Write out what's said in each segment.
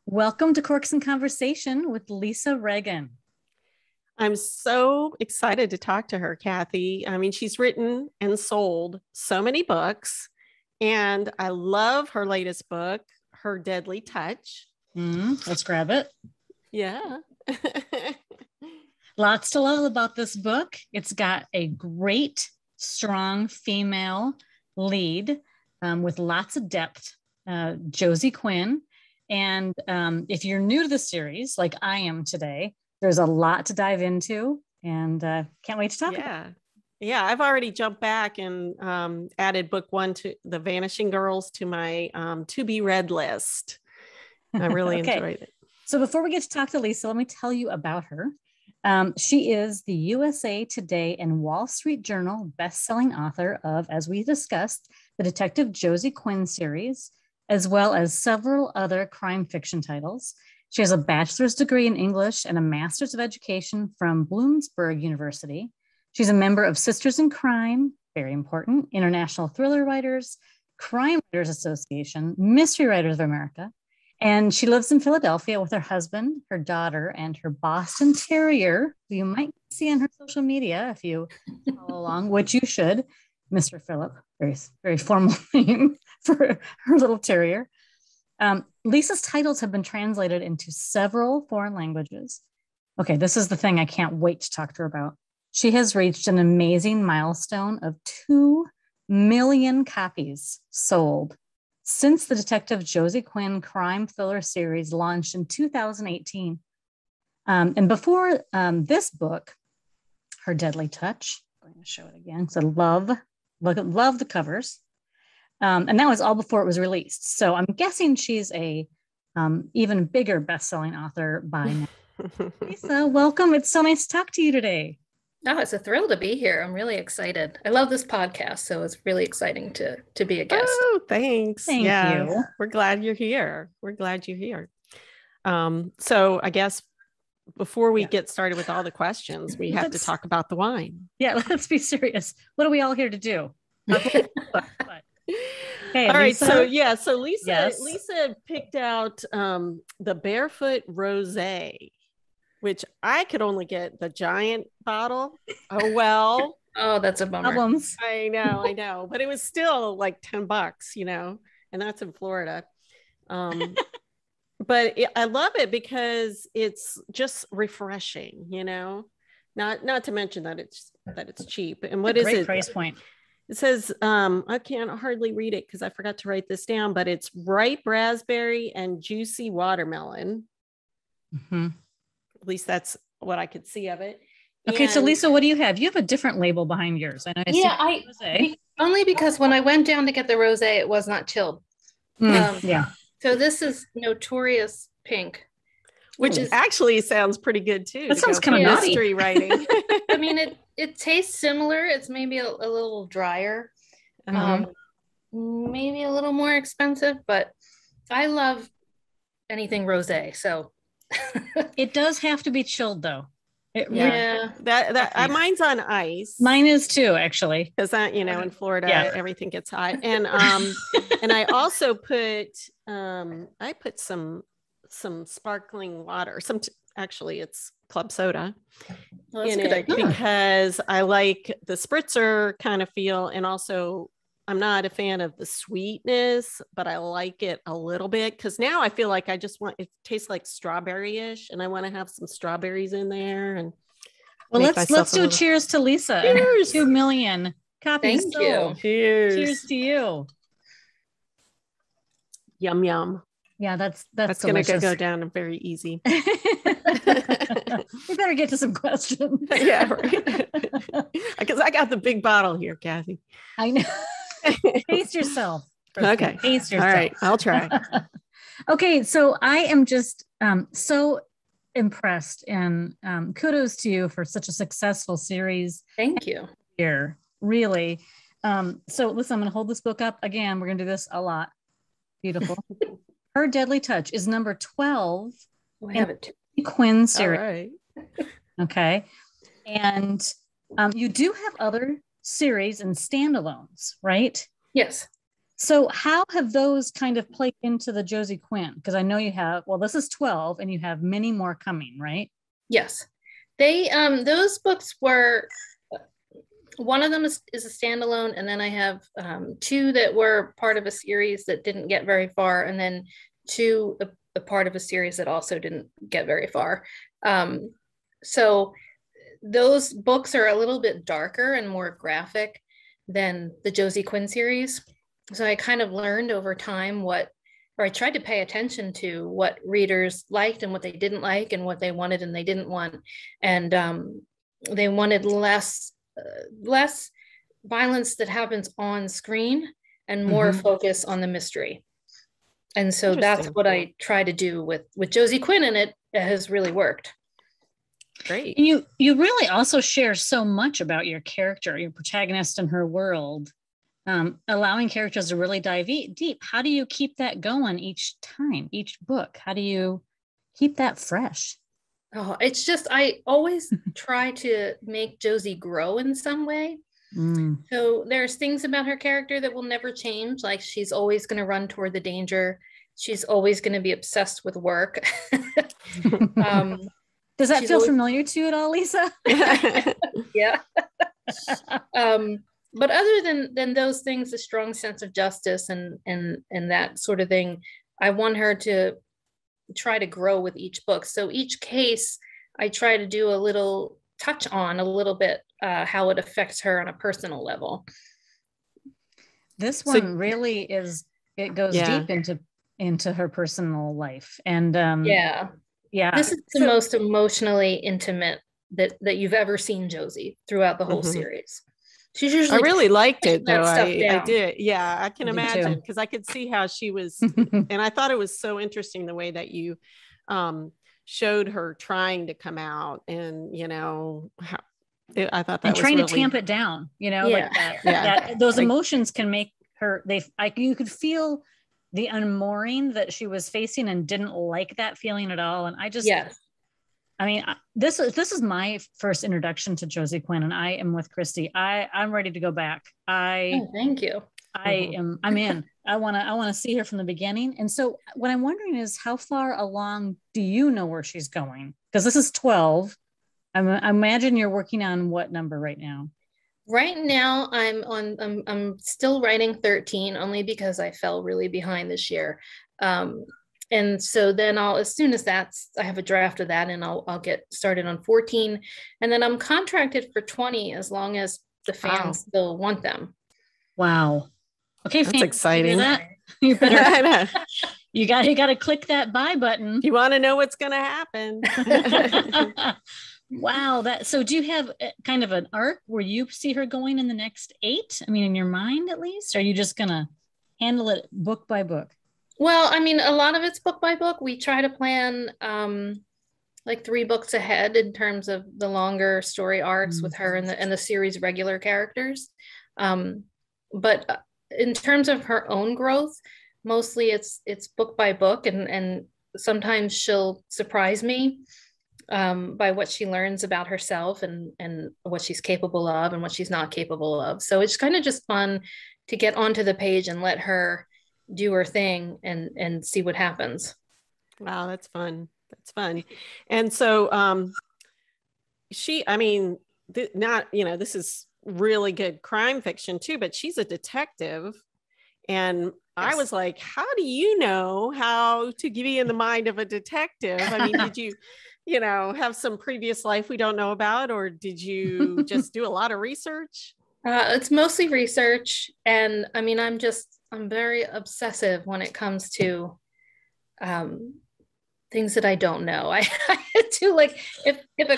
Welcome to Corks and Conversation with Lisa Regan. I'm so excited to talk to her, Cathi. I mean, she's written and sold so many books, and I love her latest book, Her Deadly Touch. Let's grab it. Yeah. Lots to love about this book. It's got a great, strong female lead with lots of depth, Josie Quinn. And if you're new to the series, like I am today, there's a lot to dive into, and can't wait to talk about it. Yeah, I've already jumped back and added book one to The Vanishing Girls to my to be read list. I really enjoyed it. So before we get to talk to Lisa, let me tell you about her. She is the USA Today and Wall Street Journal best-selling author of, as we discussed, the Detective Josie Quinn series, as well as several other crime fiction titles. She has a bachelor's degree in English and a master's of education from Bloomsburg University. She's a member of Sisters in Crime, very important, International Thriller Writers, Crime Writers Association, Mystery Writers of America. And she lives in Philadelphia with her husband, her daughter, and her Boston Terrier, who you might see on her social media if you follow along, which you should, Mr. Philip, very, very formal name for her little terrier. Lisa's titles have been translated into several foreign languages. Okay, this is the thing I can't wait to talk to her about. She has reached an amazing milestone of 2 million copies sold since the Detective Josie Quinn crime thriller series launched in 2018. And before this book, Her Deadly Touch, I'm going to show it again, so love the covers. And that was all before it was released. So I'm guessing she's a even bigger best-selling author by now. Lisa, welcome. It's so nice to talk to you today. Oh, it's a thrill to be here. I'm really excited. I love this podcast, so it's really exciting to be a guest. Oh, thanks. Thank you. We're glad you're here. So I guess before we get started with all the questions, we have to talk about the wine. Yeah, let's be serious. What are we all here to do? Okay, all right. Lisa? So Lisa picked out the Barefoot Rosé, which I could only get the giant bottle. Oh, well. Oh, that's a bummer. Problems. I know. But it was still like $10, and that's in Florida. But I love it because it's just refreshing, not to mention that it's cheap. And what is it? Price point. It says, I can't hardly read it because I forgot to write this down, but it's ripe raspberry and juicy watermelon. Mm-hmm. At least that's what I could see of it. Okay, so Lisa, what do you have? You have a different label behind yours. I know. Only because when I went down to get the rosé, it was not chilled. Yeah. So this is Notorious Pink, which actually sounds pretty good too. That sounds kind of mystery writing. I mean, it tastes similar. It's maybe a little drier, maybe a little more expensive, but I love anything rosé. So it does have to be chilled thow. That mine's on ice. Mine is too, actually, because in Florida everything gets hot. And and I also put some sparkling water. Actually it's club soda in it because I like the spritzer kind of feel, and also I'm not a fan of the sweetness, but I like it a little bit because now I feel like I just want it tastes like strawberry-ish, and I want to have some strawberries in there. And well, let's do a cheers to Lisa. Cheers. 2 million copies. Thank you. Cheers to you. Yum yum. Yeah, that's gonna go down very easy. We better get to some questions. Yeah, right. Because I got the big bottle here, Cathi. I know. Taste yourself. Okay. Taste yourself. All right, I'll try. Okay, so I am just so impressed, and kudos to you for such a successful series. Thank you. Here, really. So listen, I'm going to hold this book up again. We're going to do this a lot. Beautiful. Her Deadly Touch is number 12 in the Quinn series. All right. Okay. And you do have other series and standalones, right? Yes. So how have those kind of played into the Josie Quinn? Because I know you have, well, this is 12 and you have many more coming, right? Yes. They, those books were, one of them is a standalone, and then I have two that were part of a series that didn't get very far, and then two a part of a series that also didn't get very far. So those books are a little bit darker and more graphic than the Josie Quinn series. So I kind of learned over time or I tried to pay attention to what readers liked and what they didn't like, and what they wanted and they didn't want. And they wanted less violence that happens on screen and more focus on the mystery. And so that's what I try to do with Josie Quinn, and it has really worked. Great. And you really also share so much about your character, your protagonist and her world, allowing characters to really dive deep. How do you keep that going each time, each book? How do you keep that fresh? Oh, it's just, I always try to make Josie grow in some way. So there's things about her character that will never change. Like, she's always going to run toward the danger. She's always going to be obsessed with work. Does that feel familiar to you at all, Lisa? Yeah. But other than those things, a strong sense of justice and that sort of thing, I want her to try to grow with each book. So each case, I try to do a little touch on a little bit how it affects her on a personal level. This one really is, it goes deep into her personal life. And yeah. This is the most emotionally intimate that you've ever seen Josie throughout the whole series. She's usually, I really liked it though. I did. Yeah, I can imagine, because I could see how she was, and I thought it was so interesting the way that you showed her trying to come out, and how I thought that and was trying really... to tamp it down, like that. That those emotions can make her, you could feel the unmooring that she was facing and didn't like that feeling at all. And I just, I mean, this is my first introduction to Josie Quinn, and I am with Christie. I'm ready to go back. Thank you. I'm in. I want to see her from the beginning. And so what I'm wondering is, how far along do you know where she's going? Because this is 12. I imagine you're working on what number right now? Right now, I'm still writing 13, only because I fell really behind this year. And so then as soon as I have a draft of that, and I'll get started on 14. And then I'm contracted for 20 as long as the fans still want them. Wow. Okay, that's exciting. You better, you got to click that buy button. You want to know what's going to happen. Wow. So do you have kind of an arc where you see her going in the next 8? I mean, in your mind at least? Or are you just going to handle it book by book? Well, I mean, a lot of it's book by book. We try to plan like 3 books ahead in terms of the longer story arcs with her and the series regular characters. But in terms of her own growth, mostly it's book by book, and sometimes she'll surprise me by what she learns about herself and what she's capable of and what she's not capable of. So it's kind of just fun to get onto the page and let her do her thing and see what happens. Wow, that's fun. That's fun. And so this is really good crime fiction too, but she's a detective. And I was like, how do you know how to be in the mind of a detective? I mean, did you have some previous life we don't know about, or did you just do a lot of research? It's mostly research. And I mean, I'm very obsessive when it comes to things that I don't know. I do, like, if a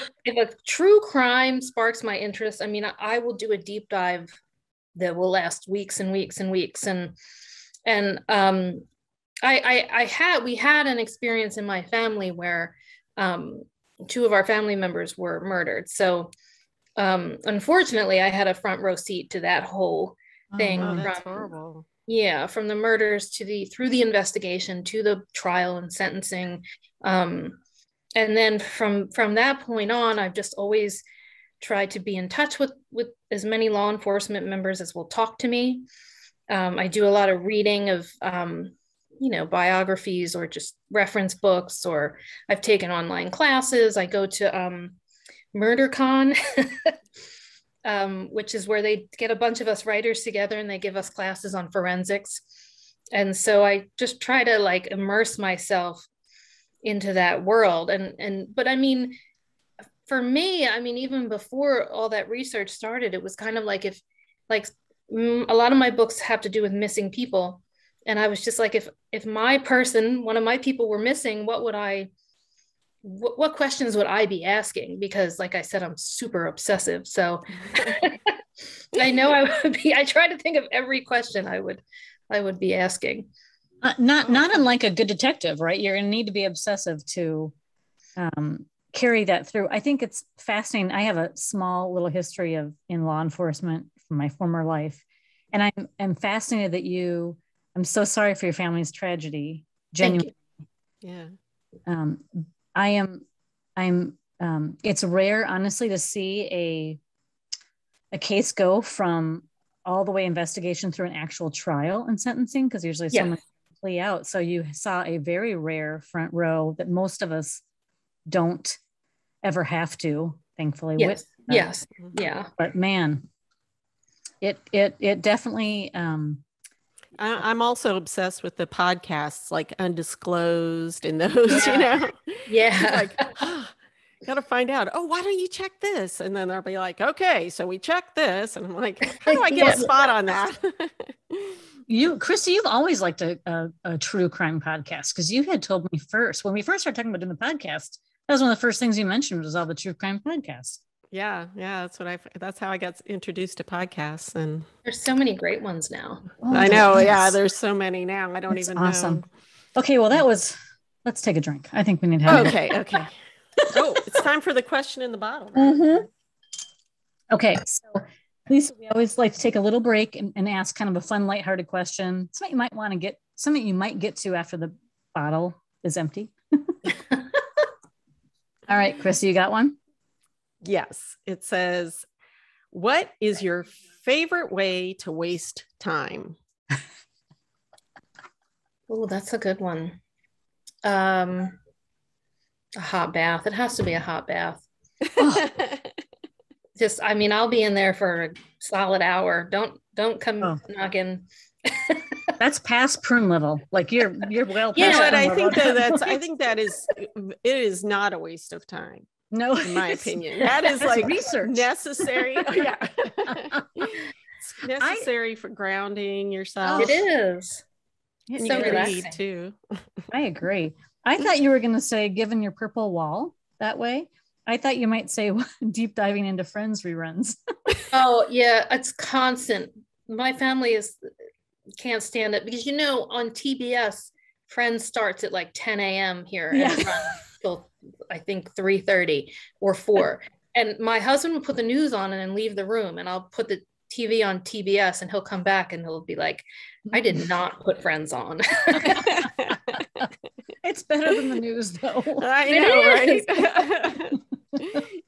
true crime sparks my interest, I mean, I will do a deep dive that will last weeks and weeks and weeks. And we had an experience in my family where 2 of our family members were murdered. So unfortunately, I had a front row seat to that whole thing. Oh, that's horrible. Yeah, from the murders through the investigation to the trial and sentencing. And then from that point on, I've just always tried to be in touch with as many law enforcement members as will talk to me. I do a lot of reading of, biographies or just reference books, or I've taken online classes. I go to MurderCon, which is where they get a bunch of us writers together and they give us classes on forensics. And so I just try to like immerse myself into that world. But I mean, for me, I mean, even before all that research started, it was kind of like a lot of my books have to do with missing people. And I was just like, if one of my people were missing, what questions would I be asking? Because like I said, I'm super obsessive. So I know I try to think of every question I would be asking. Not unlike a good detective, right? You're going to need to be obsessive to carry that through. I think it's fascinating. I have a small little history in law enforcement from my former life. And I'm fascinated that I'm so sorry for your family's tragedy. Genuinely. Yeah. It's rare, honestly, to see a case go from all the way investigation through an actual trial and sentencing, because usually someone plea out. So you saw a very rare front row that most of us don't ever have to, thankfully. Yes. Yes. Yeah. But man, it definitely. I'm also obsessed with the podcasts like Undisclosed and those, Yeah. like, gotta find out. Oh, why don't you check this? And then they'll be like, okay, so we check this. And I'm like, how do I get a spot on that? Christy, you've always liked a true crime podcast, because you had told me when we first started talking about doing the podcast, that was one of the first things you mentioned was all the true crime podcasts. Yeah. That's how I got introduced to podcasts. And there's so many great ones now. I know. Yeah. There's so many now. I don't even know. Okay. Well, let's take a drink. I think we need to have Okay. Oh, it's time for the question in the bottle. Right? Mm-hmm. Okay. So Lisa, we always like to take a little break and ask kind of a fun, lighthearted question. Something you might get to after the bottle is empty. All right, Christy, you got one? Yes. It says, what is your favorite way to waste time? Oh, that's a good one. A hot bath. It has to be a hot bath. Oh. I'll be in there for a solid hour. Don't come knocking. That's past prune level. Like you're well past. Yeah, but I think it is not a waste of time. No, in my opinion, that is like research necessary. Oh, yeah. It's necessary for grounding yourself. It is. And you can read too. I agree. I thought you were going to say, given your purple wall that way. I thought you might say deep diving into Friends reruns. Oh yeah, it's constant. My family can't stand it because on TBS, Friends starts at like 10 a.m. here and runs till I think 3:30 or 4. And my husband will put the news on and then leave the room, and I'll put the TV on TBS, and he'll come back and he'll be like, "I did not put Friends on." It's better than the news, though. I know, right?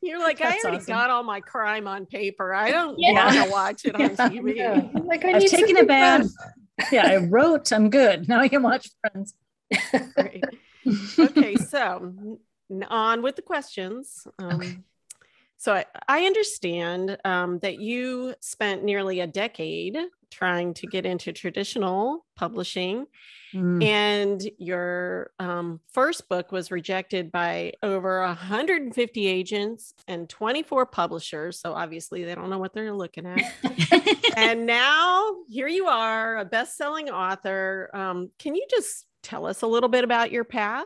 You're like, I already got all my crime on paper. I don't want to watch it on TV. Yeah. Like, I've taken a bath. Yeah, I wrote. I'm good. Now I can watch Friends. Great. Okay, so on with the questions. Okay. So I understand that you spent nearly a decade trying to get into traditional publishing. And your first book was rejected by over 150 agents and 24 publishers. So obviously they don't know what they're looking at. And now here you are, a best-selling author. Can you just tell us a little bit about your path?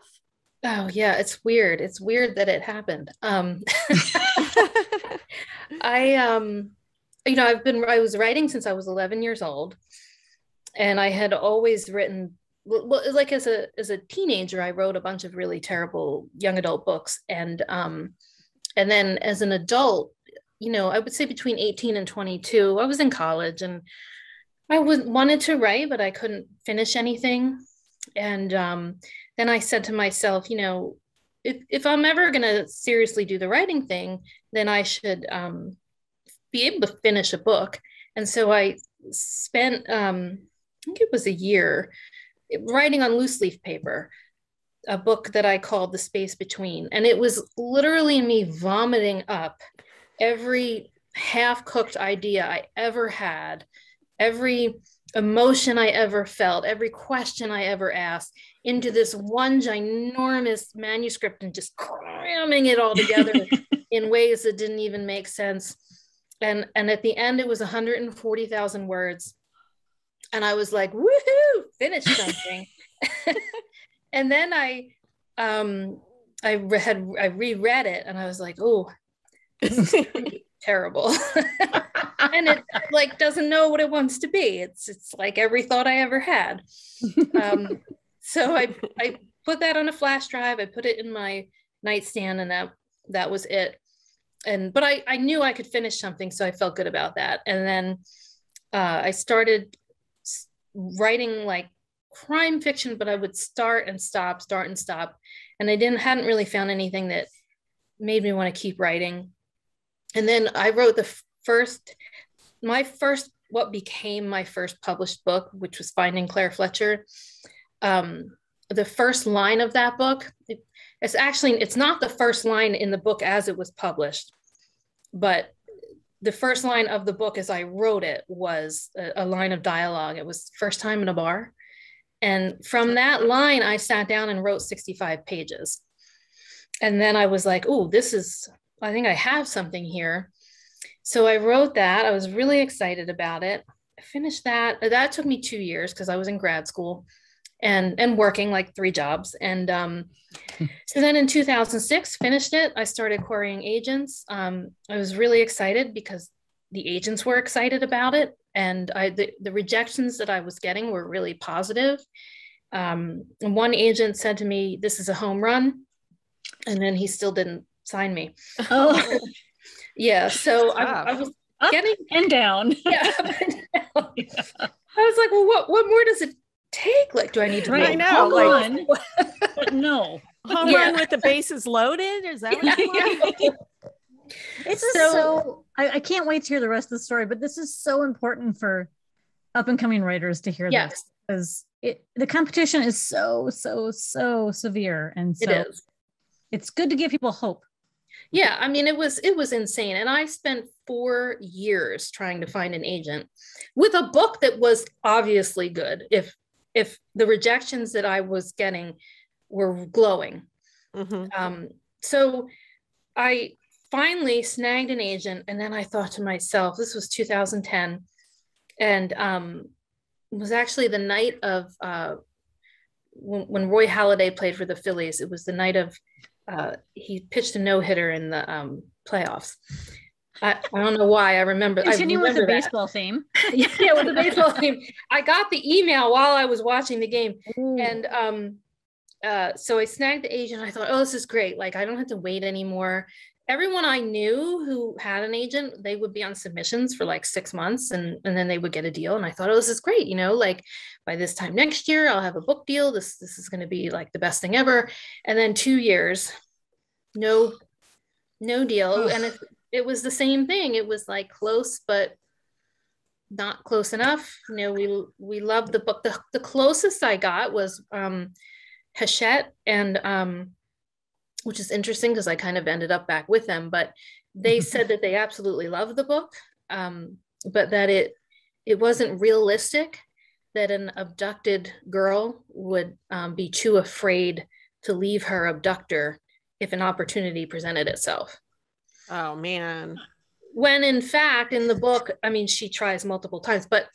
Oh yeah, it's weird. It's weird that it happened. I was writing since I was 11 years old, and I had always written. Well, like as a teenager, I wrote a bunch of really terrible young adult books, and then as an adult, I would say between 18 and 22, I was in college, and I wanted to write, but I couldn't finish anything. And then I said to myself, if I'm ever going to seriously do the writing thing, then I should be able to finish a book. And so I spent, I think it was a year, writing on loose leaf paper, a book that I called The Space Between. And it was literally me vomiting up every half-cooked idea I ever had, every emotion I ever felt, every question I ever asked into this one ginormous manuscript and just cramming it all together in ways that didn't even make sense. And at the end, it was 140,000 words. And I was like, woohoo, finished something. And then I reread it and I was like, oh, this is terrible. And it like doesn't know what it wants to be. It's like every thought I ever had. So I put that on a flash drive. I put it in my nightstand, and that was it. But I knew I could finish something, so I felt good about that. And then I started writing like crime fiction, but I would start and stop, and I hadn't really found anything that made me want to keep writing. And then I wrote what became my first published book, which was Finding Claire Fletcher. The first line of that book, it's not the first line in the book as it was published, but the first line of the book as I wrote it was a line of dialogue. It was First Time in a Bar. And from that line, I sat down and wrote 65 pages. And then I was like, oh, I think I have something here. So I wrote that. I was really excited about it. I finished that. That took me 2 years because I was in grad school and working like 3 jobs. And so then in 2006, finished it. I started querying agents. I was really excited because the agents were excited about it. And the rejections that I was getting were really positive. And one agent said to me, "This is a home run." And then he still didn't sign me. Oh, yeah. So I was getting and down. Yeah, up and down. Yeah. I was like, well, what more does it take? Like, do I need to I know, like, but no. Home run with the bases loaded? Is that what you want? It's so I can't wait to hear the rest of the story, but this is so important for up and coming writers to hear this, because the competition is so severe, and so it is. It's good to give people hope. Yeah, I mean, it was insane, and I spent 4 years trying to find an agent with a book that was obviously good. If the rejections that I was getting were glowing, so I finally snagged an agent, and then I thought to myself, this was 2010, and it was actually the night of when Roy Halladay played for the Phillies. It was the night of he pitched a no-hitter in the playoffs. I don't know why I remember. Continue with the baseball theme. Yeah, with the baseball theme. I got the email while I was watching the game. Ooh. And so I snagged the agent. I thought, oh, this is great. Like, I don't have to wait anymore. Everyone I knew who had an agent, they would be on submissions for like 6 months, and then they would get a deal. And I thought, oh, this is great. You know, like by this time next year, I'll have a book deal. This is going to be like the best thing ever. And then 2 years, no deal. Oh. And it was the same thing. It was like close, but not close enough. You know, we loved the book. The closest I got was Hachette, and which is interesting because I kind of ended up back with them, but they said that they absolutely loved the book, but that it wasn't realistic that an abducted girl would be too afraid to leave her abductor if an opportunity presented itself. Oh, man. When in fact, in the book, I mean, she tries multiple times, but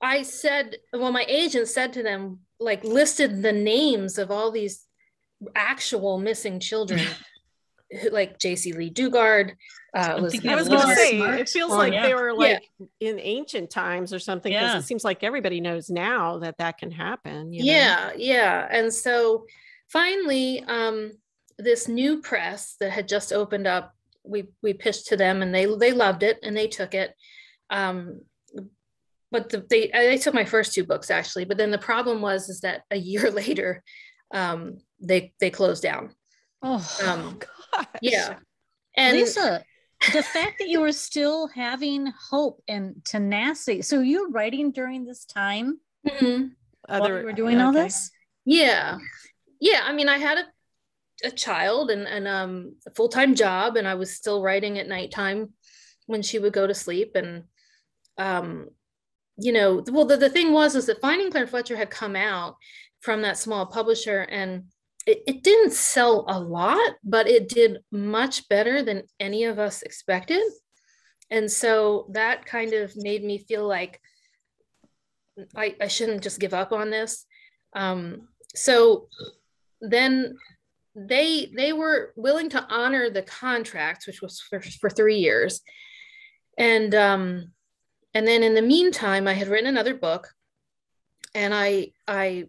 I said, well, my agent said to them, like, listed the names of all these actual missing children, like J.C. Lee Dugard. I was going to say, it feels like they were like in ancient times or something, because it seems like everybody knows now that can happen. You know? Yeah. And so finally, this new press that had just opened up, we pitched to them, and they loved it and they took it. But they took my first 2 books actually. But then the problem is that a year later, they closed down. Oh gosh. Yeah. And Lisa, the fact that you were still having hope and tenacity. So you're writing during this time while you were doing all this? Yeah. Yeah. I mean, I had a child and a full-time job, and I was still writing at nighttime when she would go to sleep. And, you know, well, the thing is that Finding Claire Fletcher had come out from that small publisher, and it didn't sell a lot, but it did much better than any of us expected. And so that kind of made me feel like I shouldn't just give up on this. So then they were willing to honor the contract, which was for 3 years. And then in the meantime, I had written another book, and I had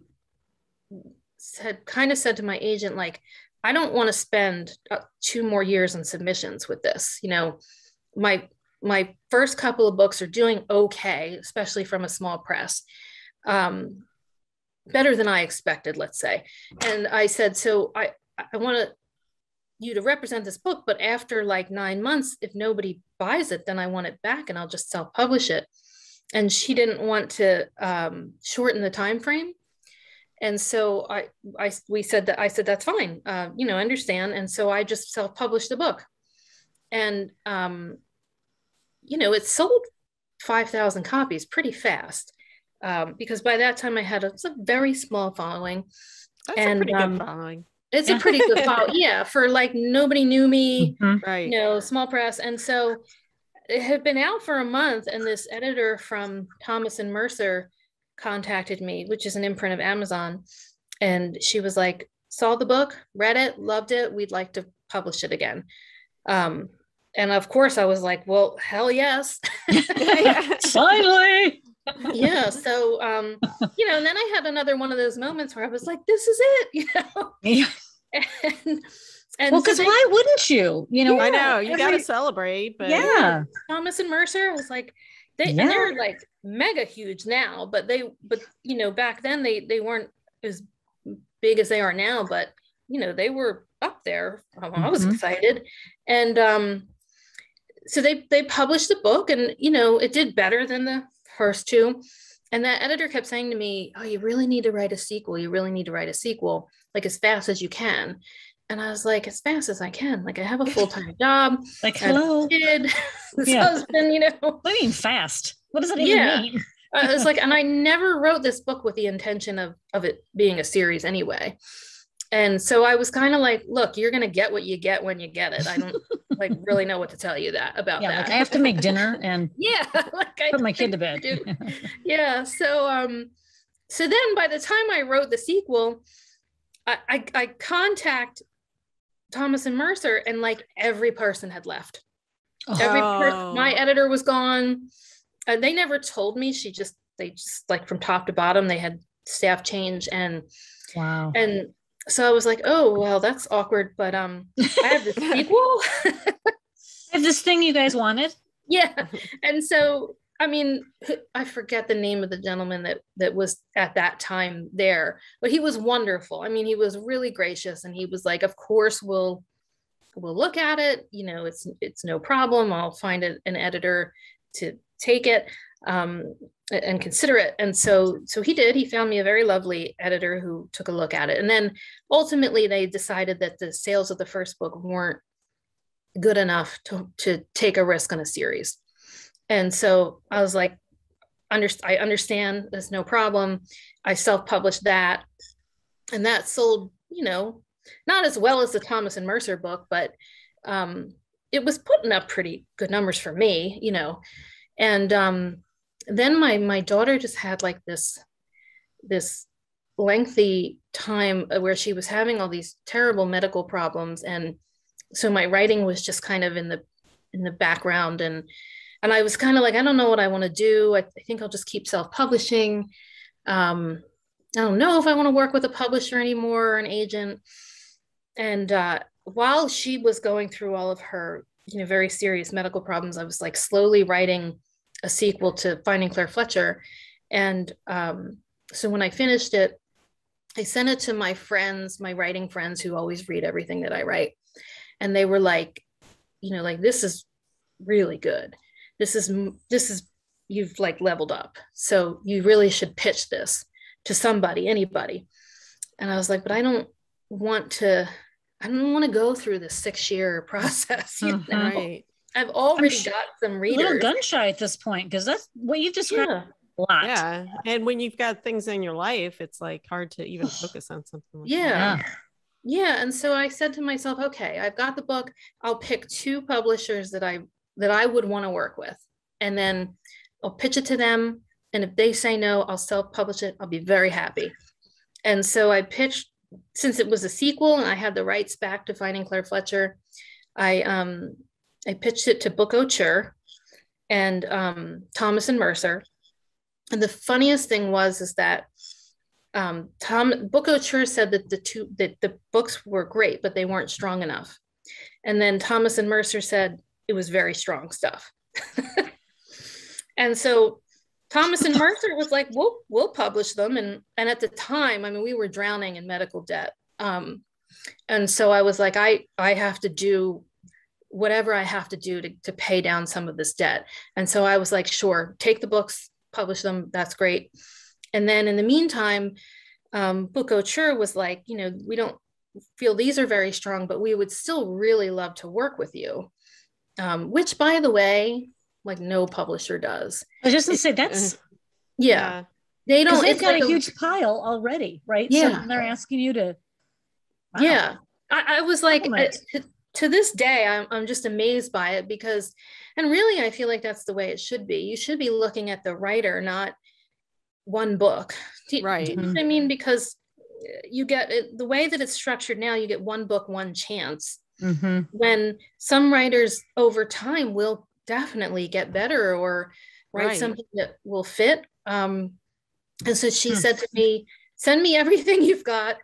said to my agent, like, I don't want to spend 2 more years in submissions with this. You know, my first couple of books are doing okay, especially from a small press, better than I expected, let's say. And I said, so I want you to represent this book, but after like 9 months, if nobody buys it, then I want it back and I'll just self-publish it. And she didn't want to shorten the time frame. And so I said, that's fine. You know, understand. And so I just self-published the book. And, you know, it sold 5,000 copies pretty fast, because by that time I had a very small following. That's a pretty good following. It's a pretty good following. Yeah. For like, nobody knew me, right? You know, small press. And so it had been out for a month, and this editor from Thomas and Mercer contacted me, which is an imprint of Amazon. And she was like, saw the book, read it, loved it. We'd like to publish it again. And of course I was like, well, hell yes. Finally. Yeah. So, you know, and then I had another one of those moments where I was like, this is it, you know? Yeah. And well, because why wouldn't you? You know, I know you got to celebrate, but Thomas and Mercer, I was like, and they're like mega huge now, but you know, back then they weren't as big as they are now, but you know, they were up there. I was excited. And so they published the book, and you know, it did better than the first 2. And that editor kept saying to me, oh, you really need to write a sequel. You really need to write a sequel, like as fast as you can. And I was like, as fast as I can. Like, I have a full-time job. Like, hello. Kid, husband, you know. What do you mean fast? What does that even mean? I was like, and I never wrote this book with the intention of it being a series anyway. And so I was kind of like, look, you're going to get what you get when you get it. I don't like really know what to tell you about that. Like I have to make dinner and like I put my kid to bed. Yeah. So, so then by the time I wrote the sequel, I contact Thomas and Mercer, and like every person had left. My editor was gone. They never told me. They just like from top to bottom, they had staff change, and wow. And so I was like, oh, well, that's awkward, but I have the sequel. I have this thing you guys wanted. Yeah. And so, I mean, I forget the name of the gentleman that was at that time there, but he was wonderful. I mean, he was really gracious, and he was like, of course, we'll look at it. You know, it's no problem. I'll find an editor to take it and consider it. And so he did. He found me a very lovely editor who took a look at it. And then ultimately they decided that the sales of the first book weren't good enough to take a risk on a series. And so I was like, I understand, there's no problem. I self-published that, and that sold, you know, not as well as the Thomas and Mercer book, but it was putting up pretty good numbers for me, you know. And then my daughter just had like this lengthy time where she was having all these terrible medical problems, and so my writing was just kind of in the background, and I was kind of like, I don't know what I want to do. I think I'll just keep self-publishing. I don't know if I want to work with a publisher anymore or an agent. And while she was going through all of her, you know, very serious medical problems, I was like slowly writing a sequel to Finding Claire Fletcher. And so when I finished it, I sent it to my friends, my writing friends, who always read everything that I write. And they were like, you know, like, this is really good. This is you've like leveled up. So you really should pitch this to somebody, anybody. And I was like, but I don't want to go through this 6-year process. You know? Right. I've already got some readers. A little gun shy at this point, because that's what you've described a lot. Yeah. And when you've got things in your life, it's like hard to even focus on something like that. Yeah. And so I said to myself, okay, I've got the book. I'll pick 2 publishers that I would want to work with. And then I'll pitch it to them. And if they say no, I'll self-publish it. I'll be very happy. And so I pitched, since it was a sequel and I had the rights back to Finding Claire Fletcher, I pitched it to Book Auteur and Thomas and Mercer. And the funniest thing is that Book Auteur said that the books were great, but they weren't strong enough. And then Thomas and Mercer said it was very strong stuff. And so Thomas and Mercer was like, we'll publish them. And at the time, I mean, we were drowning in medical debt. And so I was like, I have to do whatever I have to do to pay down some of this debt. And so I was like, sure, take the books, publish them. That's great. And then in the meantime, Book Auteur was like, you know, we don't feel these are very strong, but we would still really love to work with you. Which, by the way, like no publisher does. I was just gonna say that's they don't. They've got like a huge pile already, right? Yeah, so they're asking you to. Wow. Yeah, I was like, to this day, I'm just amazed by it because, and really, I feel like that's the way it should be. You should be looking at the writer, not one book, right? Do you know what I mean? Because you get it, the way that it's structured now, you get one book, one chance. When some writers over time will definitely get better or write something that will fit. And so she said to me, send me everything you've got.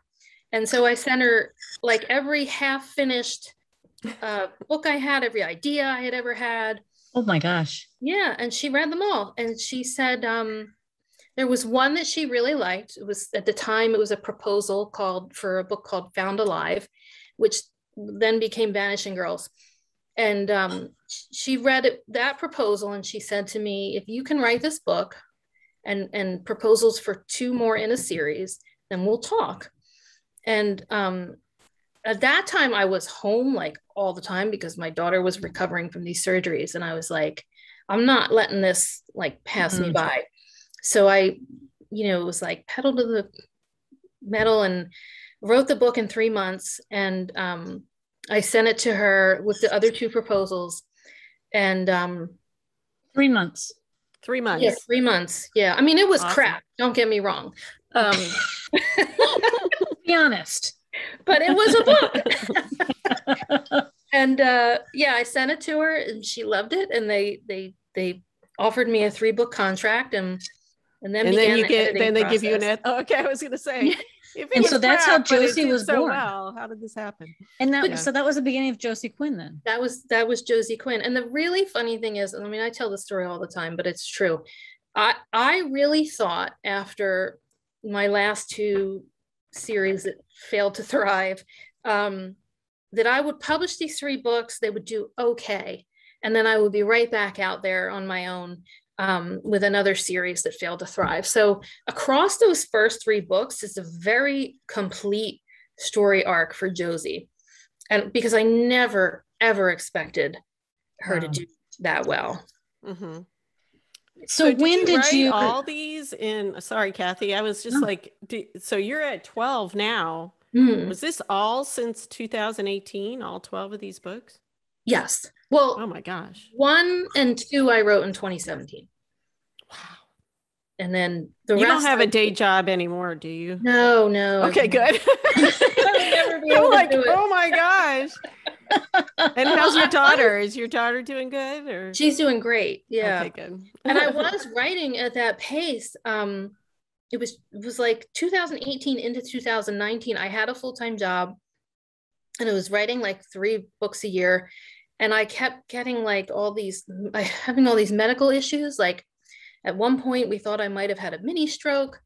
And so I sent her like every half finished book I had, every idea I had ever had. Oh my gosh. Yeah. And she read them all. And she said, there was one that she really liked. It was at the time, it was a proposal for a book called Found Alive, which then became Vanishing Girls. And she read that proposal and she said to me, if you can write this book and proposals for 2 more in a series, then we'll talk. And at that time I was home like all the time because my daughter was recovering from these surgeries. And I was like, I'm not letting this like pass me by. So I, it was like pedal to the metal and wrote the book in 3 months. And I sent it to her with the other 2 proposals. And 3 months. 3 months. Yeah, 3 months. Yeah. I mean, it was crap. Don't get me wrong. Be honest. But it was a book. And I sent it to her and she loved it. And they offered me a 3-book contract and then they give you an okay, I was gonna say. And so that's how Josie was born. Well, how did this happen? And so that was the beginning of Josie Quinn then. That was Josie Quinn. And the really funny thing is, I mean, I tell the story all the time, but it's true. I really thought after my last 2 series that failed to thrive, that I would publish these 3 books, they would do okay. And then I would be right back out there on my own with another series that failed to thrive. So across those first 3 books is a very complete story arc for Josie. And because I never, ever expected her to do that well. Mm-hmm. So when did you all these in, sorry, Cathi, I was just like, so you're at 12 now. Was this all since 2018, all 12 of these books? Yes. Well, oh my gosh. 1 and 2 I wrote in 2017. Wow. And then the rest. You don't have a day job anymore, do you? No. Okay, good. I'm like, oh my gosh. And how's your daughter? Is your daughter doing good? Or she's doing great. Yeah. Okay, good. And I was writing at that pace. It was like 2018 into 2019. I had a full-time job and I was writing like 3 books a year. And I kept getting like having all these medical issues. Like at one point we thought I might've had a mini stroke.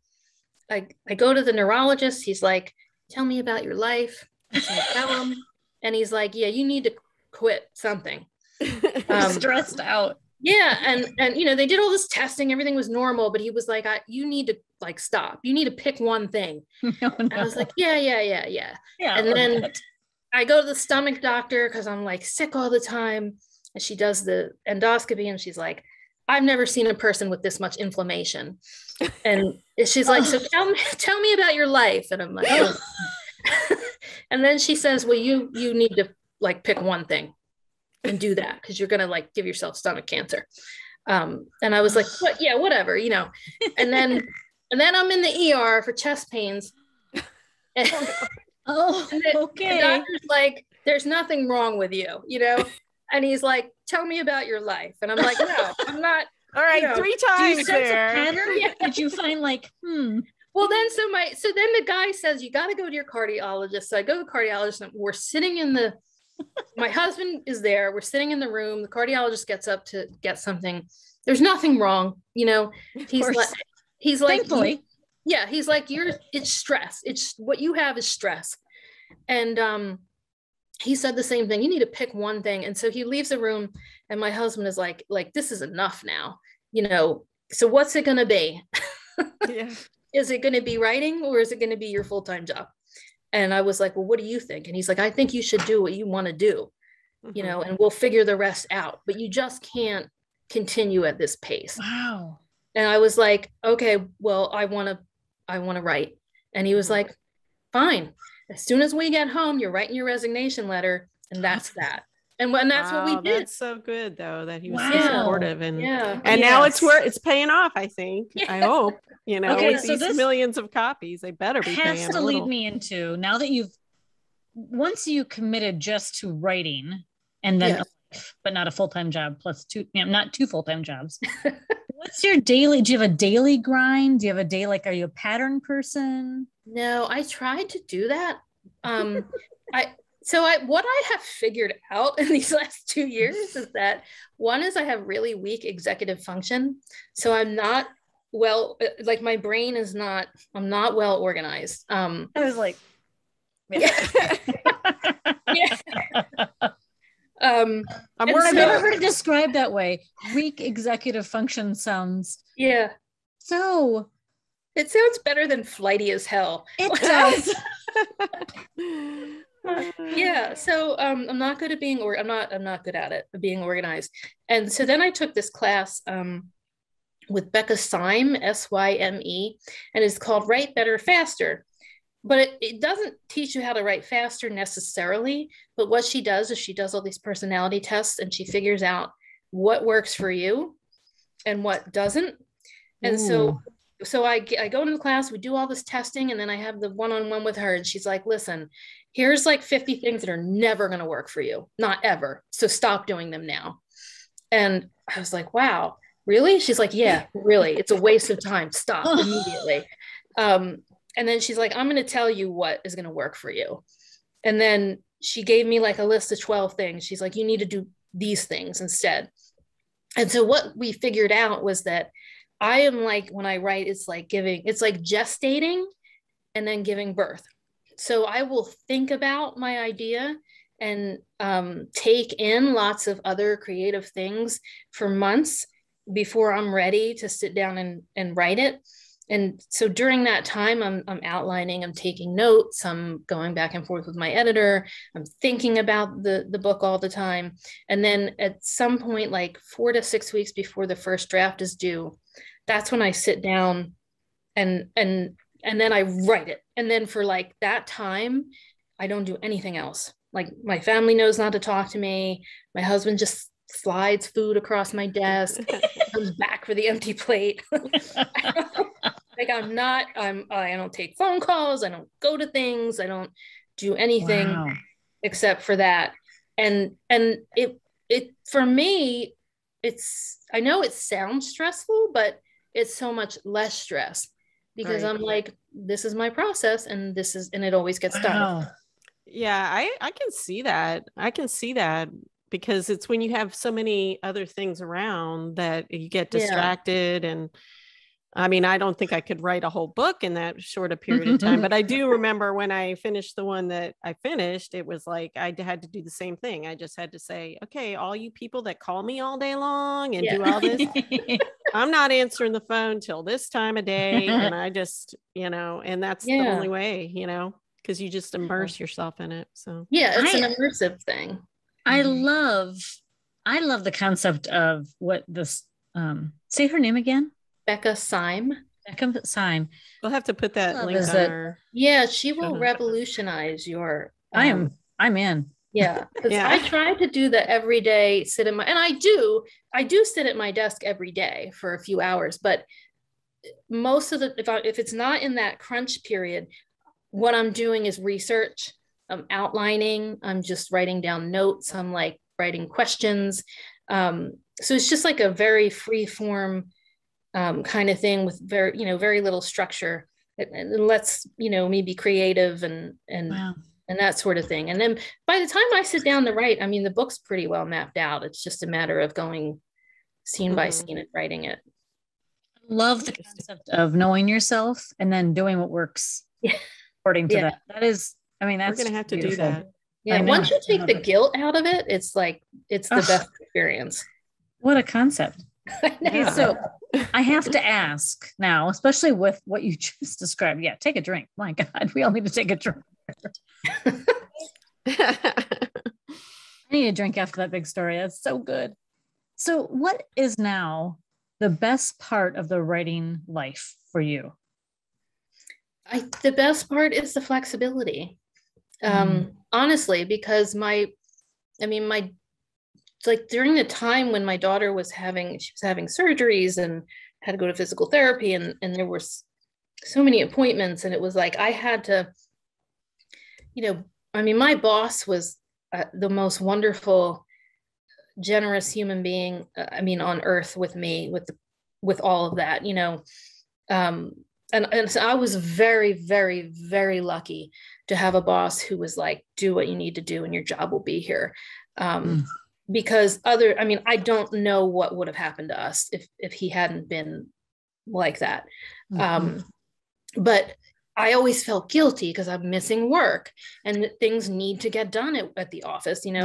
I go to the neurologist. He's like, tell me about your life. So I tell him, and he's like, yeah, you need to quit something. Stressed out. Yeah. And, you know, they did all this testing, everything was normal, but he was like, you need to like, stop. You need to pick one thing. No. I was like, yeah. And then I go to the stomach doctor because I'm like sick all the time. And she does the endoscopy and she's like, I've never seen a person with this much inflammation. And she's like, so tell me about your life. And I'm like, oh. And then she says, well, you need to like pick one thing and do that because you're gonna like give yourself stomach cancer. And I was like, what? Yeah, whatever, you know. And then I'm in the ER for chest pains. Okay. The doctor's like, there's nothing wrong with you, you know. And he's like, tell me about your life. And I'm like, no, I'm not. All right, you know, 3 times there. Pattern? Yeah. Did you find like, Well, then so then the guy says, you got to go to your cardiologist. So I go to the cardiologist and we're sitting in my husband is there. We're sitting in the room. The cardiologist gets up to get something. There's nothing wrong. You know, he's like, thankfully. Yeah. He's like, it's stress. It's what you have is stress. And, he said the same thing. You need to pick one thing. And so he leaves the room and my husband is like, this is enough now, you know, so what's it going to be? Yeah. Is it going to be writing or is it going to be your full-time job? And I was like, well, what do you think? And he's like, I think you should do what you want to do, you know, and we'll figure the rest out, but you just can't continue at this pace. Wow. And I was like, okay, well, I want to write. And he was like, fine. As soon as we get home, you're writing your resignation letter. And that's that. And that's what we did. That's so good though, that he was so supportive and now it's paying off, I think. Yeah. I hope, you know, with these millions of copies, they better be paying. Has to lead me into, now that once you committed just to writing and then, but not a full-time job plus not 2 full-time jobs. What's your daily, do you have a daily grind? Do you have a day, like, are you a pattern person? No, I tried to do that. What I have figured out in these last 2 years is that one is I have really weak executive function. So I'm not like my brain is not, I'm not well organized. I was like, I've never heard it described that way. Weak executive function sounds. Yeah. So it sounds better than flighty as hell. It does. Yeah. So I'm not good at being, I'm not good at it, being organized. And so then I took this class with Becca Syme, Syme, and it's called Write Better Faster. But it doesn't teach you how to write faster necessarily. But what she does is she does all these personality tests and she figures out what works for you and what doesn't. And so I go into the class, we do all this testing, and then I have the one-on-one with her. And she's like, listen, here's like 50 things that are never going to work for you. Not ever. So stop doing them now. And I was like, wow, really? She's like, yeah, really. It's a waste of time. Stop immediately. And then she's like, I'm going to tell you what is going to work for you. And then she gave me like a list of 12 things. She's like, you need to do these things instead. And so what we figured out was that I am like, when I write, it's like gestating and then giving birth. So I will think about my idea and take in lots of other creative things for months before I'm ready to sit down and write it. And so during that time, I'm outlining, I'm taking notes, I'm going back and forth with my editor, I'm thinking about the book all the time. And then at some point, like 4 to 6 weeks before the first draft is due, that's when I sit down and then I write it. And then for like that time, I don't do anything else. Like my family knows not to talk to me. My husband just slides food across my desk, comes back for the empty plate. Like I don't take phone calls. I don't go to things. I don't do anything except for that. And it for me, I know it sounds stressful, but it's so much less stress because I'm like, this is my process and it always gets done. Yeah, I can see that. I can see that because it's when you have so many other things around that you get distracted and I mean, I don't think I could write a whole book in that short a period of time, but I do remember when I finished the one that I finished, it was like, I had to do the same thing. I just had to say, okay, all you people that call me all day long and do all this, I'm not answering the phone till this time of day. And I just, and that's the only way, because you just immerse yourself in it. So yeah, it's an immersive thing. I love the concept of what this, say her name again. Becca Syme. We'll have to put that link on our. Yeah, she will revolutionize your. I'm in. Yeah, because I try to do the everyday sit in my, and I do sit at my desk every day for a few hours, but most of the if it's not in that crunch period, what I'm doing is research. I'm outlining. I'm just writing down notes. I'm like writing questions. So it's just like a very free form. Kind of thing with very little structure, and lets me be creative and that sort of thing. And then by the time I sit down to write, I mean the book's pretty well mapped out. It's just a matter of going scene by scene and writing it. Love the concept of knowing yourself and then doing what works according to that. That is, I mean, that's we're gonna have to do that. Yeah, once you take the guilt out of it, it's like it's the best experience. What a concept. So I have to ask now, especially with what you just described. Yeah, take a drink. My God, we all need to take a drink. I need a drink after that big story. That's so good. So what is now the best part of the writing life for you? The best part is the flexibility. Honestly, because like during the time when my daughter was having surgeries and had to go to physical therapy, and there were so many appointments, and it was like I had to, my boss was the most wonderful, generous human being, on earth with me, with all of that, and so I was very, very, very lucky to have a boss who was like, do what you need to do and your job will be here. Because I don't know what would have happened to us if he hadn't been like that. But I always felt guilty because I'm missing work and things need to get done at the office, and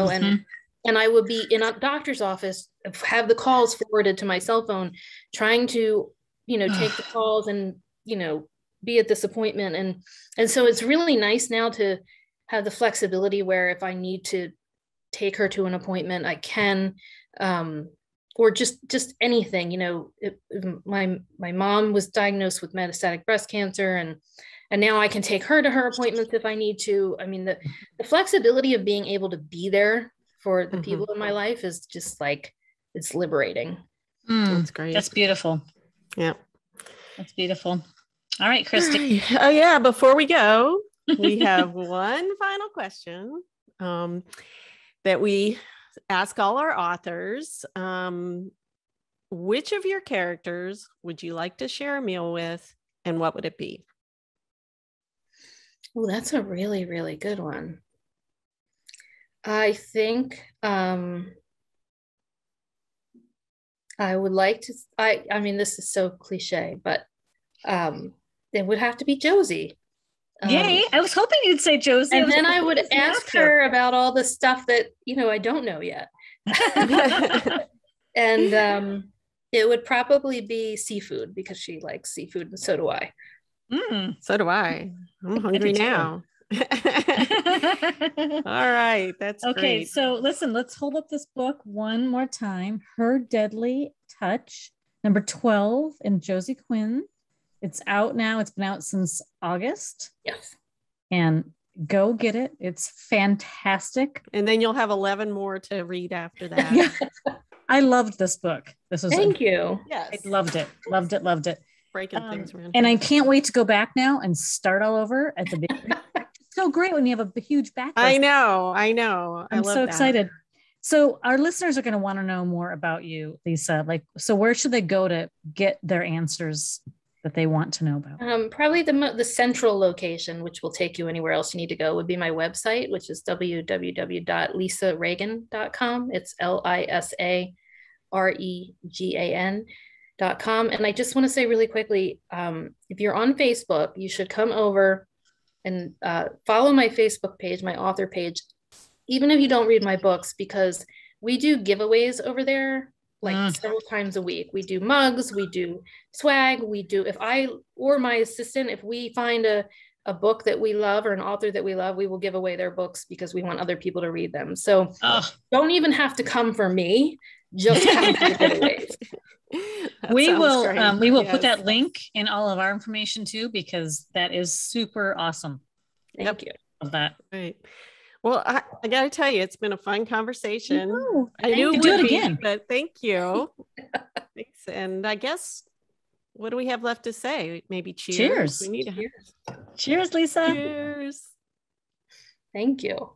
I would be in a doctor's office, have the calls forwarded to my cell phone, trying to, take the calls and, be at this appointment. And so it's really nice now to have the flexibility where if I need to take her to an appointment, I can, or just anything, my mom was diagnosed with metastatic breast cancer, and now I can take her to her appointments if I need to. I mean, the flexibility of being able to be there for the people in my life is just like, it's liberating. That's great. That's beautiful. Yeah. That's beautiful. All right, Christy. Oh yeah. Before we go, we have one final question that we ask all our authors. Which of your characters would you like to share a meal with, and what would it be? Oh, that's a really, really good one. I think I would like to, I mean, this is so cliche, but it would have to be Josie. Yay. I was hoping you'd say Josie. And then I would ask her about all the stuff that, I don't know yet. And it would probably be seafood because she likes seafood, and so do I. So do I. I'm hungry now. All right. That's okay. Great. So listen, let's hold up this book one more time. Her Deadly Touch, number 12 in Josie Quinn. It's out now. It's been out since August. Yes. And go get it. It's fantastic. And then you'll have 11 more to read after that. Yeah. I loved this book. Thank you. Yes. I loved it. Loved it. Breaking things around. And I can't wait to go back now and start all over at the beginning. It's so great when you have a huge backlist. I know. I'm so excited. So our listeners are going to want to know more about you, Lisa. So where should they go to get their answers that they want to know about? Probably the central location, which will take you anywhere else you need to go, would be my website, which is www.lisaregan.com. It's LISAREGAN. And I just want to say really quickly, if you're on Facebook, you should come over and follow my Facebook page, my author page, even if you don't read my books, because we do giveaways over there like several times a week. We do mugs, we do swag, we do, if I or my assistant, if we find a book that we love or an author that we love, we will give away their books because we want other people to read them. So don't even have to come for me, just come to the giveaways. We will put that link in all of our information too, because that is super awesome. Thank you. Of that. Right. Well, I got to tell you, it's been a fun conversation. I knew it would be, again, but thank you. Thanks. And I guess, what do we have left to say? Maybe cheers. Cheers. We need to cheers, Lisa. Cheers. Thank you.